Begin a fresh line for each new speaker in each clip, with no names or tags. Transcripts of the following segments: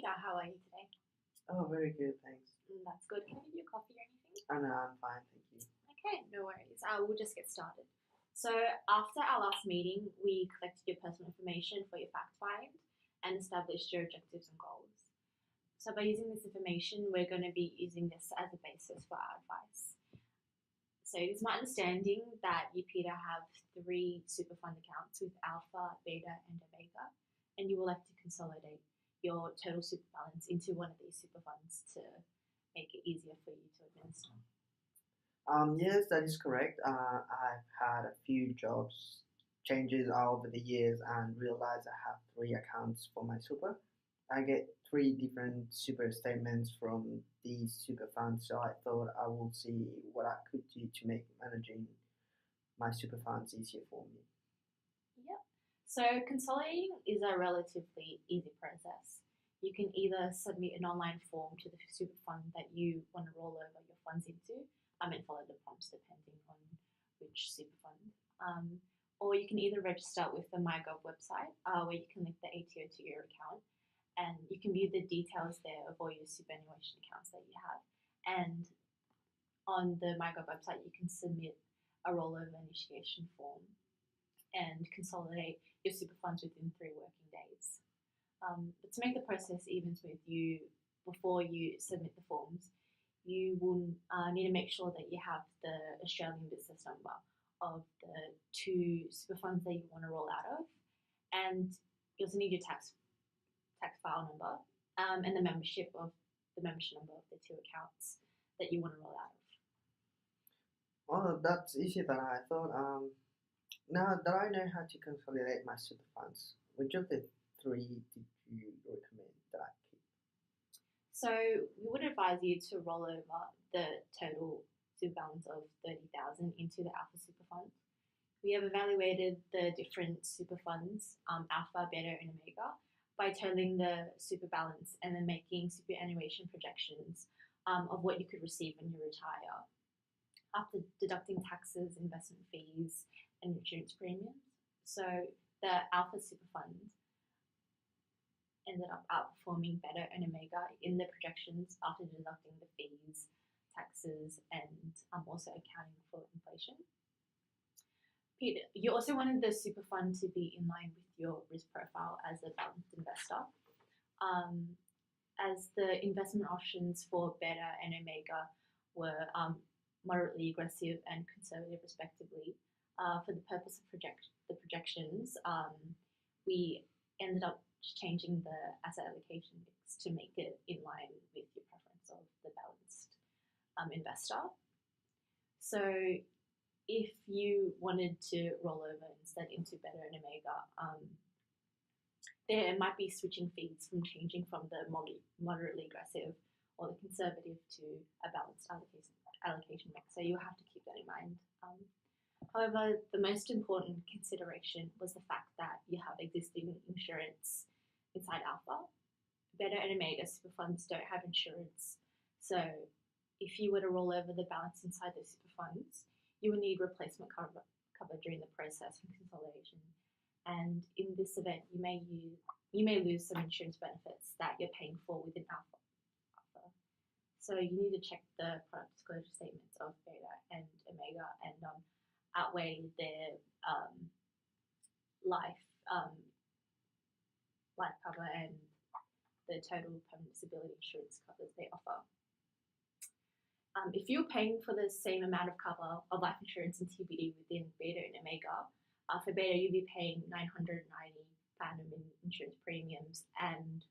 Peter, how are you today?
Oh, very good, thanks.
That's good. Can I give you a coffee or anything?
Oh, no, I'm fine, thank you.
Okay, no worries. We'll just get started. So, after our last meeting, we collected your personal information for your fact find and established your objectives and goals. So, by using this information, we're going to be using this as a basis for our advice. So, it is my understanding that you, Peter, have three super fund accounts with Alpha, Beta, and Omega, and you will like to consolidate your total super balance into one of these super funds to make it easier for you to administer.
Yes, that is correct. I've had a few jobs changes over the years and realized I have three accounts for my super. I get three different super statements from these super funds, so I thought I will see what I could do to make managing my super funds easier for me.
Yep. So consolidating is a relatively easy process. You can either submit an online form to the super fund that you want to roll over your funds into, and follow the prompts depending on which super fund. Or you can either register with the MyGov website, where you can link the ATO to your account, and you can view the details there of all your superannuation accounts that you have. And on the MyGov website, you can submit a rollover initiation form and consolidate your super funds within 3 working days. But to make the process even smooth, before you submit the forms, you will need to make sure that you have the Australian business number of the 2 super funds that you want to roll out of, and you also need your tax file number and the membership number of the 2 accounts that you want to roll out of.
Well, that's easier than I thought. Now that I know how to consolidate my super funds, which of the three did you recommend that I keep?
So we would advise you to roll over the total super balance of 30,000 into the Alpha Super Fund. We have evaluated the different super funds, Alpha, Beta, and Omega, by totaling the super balance and then making superannuation projections of what you could receive when you retire, after deducting taxes, investment fees, and insurance premiums. So the Alpha Super Fund ended up outperforming Beta and Omega in the projections after deducting the fees, taxes, and also accounting for inflation. Peter, you also wanted the super fund to be in line with your risk profile as a balanced investor. As the investment options for Beta and Omega were moderately aggressive and conservative respectively, for the purpose of the projections, we ended up changing the asset allocation mix to make it in line with your preference of the balanced investor. So if you wanted to roll over instead into Beta and Omega, there might be switching fees from changing from the moderately aggressive or the conservative to a balanced allocation mix. So you'll have to keep that in mind. However, the most important consideration was the fact that you have existing insurance inside Alpha. Beta and Omega super funds don't have insurance. So if you were to roll over the balance inside those super funds, you will need replacement cover during the process and consolidation. And in this event, you may lose some insurance benefits that you're paying for within Alpha. So you need to check the product disclosure statements of Beta and Omega and outweigh their life cover and the total permanent disability insurance covers they offer. If you're paying for the same amount of cover of life insurance and TBD within Beta and Omega, for Beta you'll be paying $990 per annum in insurance premiums, and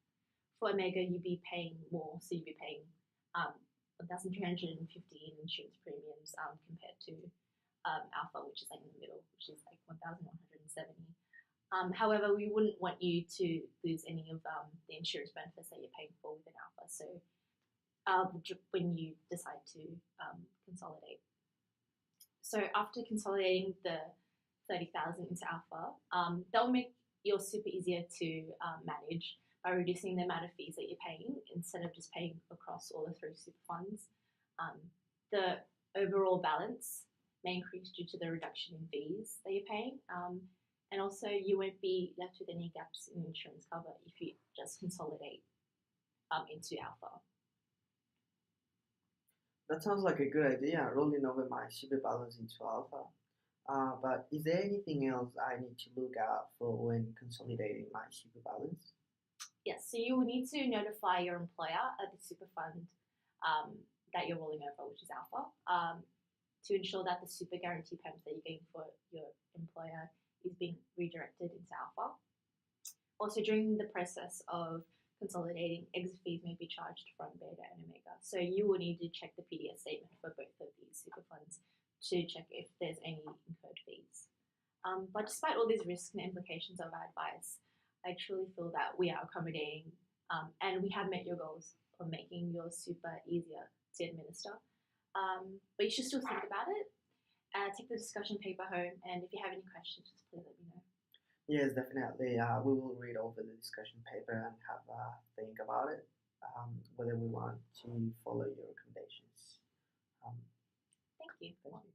for Omega you'll be paying more, so you'll be paying $1,350 in insurance premiums compared to Alpha, which is like in the middle, which is like $1,170. However, we wouldn't want you to lose any of the insurance benefits that you're paying for within Alpha. So when you decide to consolidate. So after consolidating the 30,000 into Alpha, that'll make your super easier to manage by reducing the amount of fees that you're paying instead of just paying across all the 3 super funds. The overall balance may increase due to the reduction in fees that you're paying, and also you won't be left with any gaps in insurance cover if you just consolidate into alpha.
That sounds like a good idea, rolling over my super balance into alpha. But is there anything else I need to look out for when consolidating my super balance?
Yes, so you will need to notify your employer at the super fund um, that you're rolling over, which is alpha, to ensure that the super guarantee payments that you're getting for your employer is being redirected into alpha. Also, during the process of consolidating, exit fees may be charged from beta and omega. So you will need to check the PDS statement for both of these super funds to check if there's any incurred fees. But despite all these risks and implications of our advice, I truly feel that we are accommodating and we have met your goals of making your super easier to administer. But you should still think about it. Take the discussion paper home, and if you have any questions, just please let me know.
Yes, definitely. We will read over the discussion paper and have a think about it, whether we want to follow your recommendations. Um,
Thank you.
thank you.